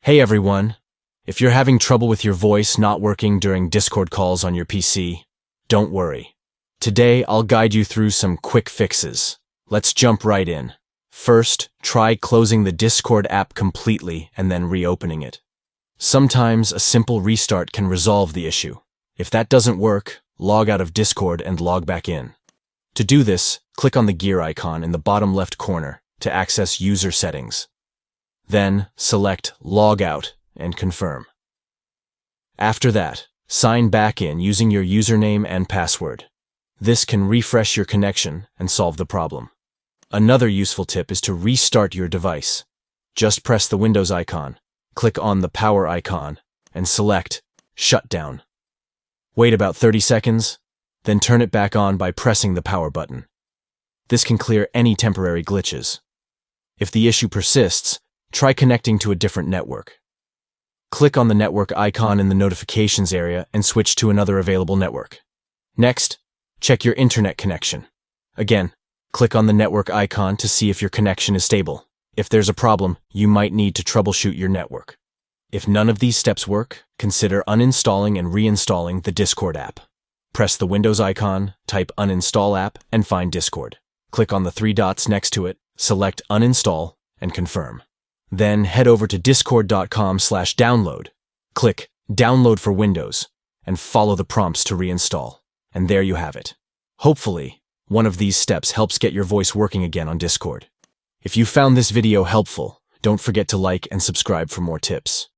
Hey everyone! If you're having trouble with your voice not working during Discord calls on your PC, don't worry. Today I'll guide you through some quick fixes. Let's jump right in. First, try closing the Discord app completely and then reopening it. Sometimes a simple restart can resolve the issue. If that doesn't work, log out of Discord and log back in. To do this, click on the gear icon in the bottom left corner to access user settings. Then, select Log Out and confirm. After that, sign back in using your username and password. This can refresh your connection and solve the problem. Another useful tip is to restart your device. Just press the Windows icon, click on the power icon, and select Shutdown. Wait about 30 seconds, then turn it back on by pressing the power button. This can clear any temporary glitches. If the issue persists, try connecting to a different network. Click on the network icon in the notifications area and switch to another available network. Next, check your internet connection. Again, click on the network icon to see if your connection is stable. If there's a problem, you might need to troubleshoot your network. If none of these steps work, consider uninstalling and reinstalling the Discord app. Press the Windows icon, type Uninstall app, and find Discord. Click on the three dots next to it, select Uninstall, and confirm. Then head over to discord.com/download. Click Download for Windows and follow the prompts to reinstall. And there you have it. Hopefully, one of these steps helps get your voice working again on Discord. If you found this video helpful, don't forget to like and subscribe for more tips.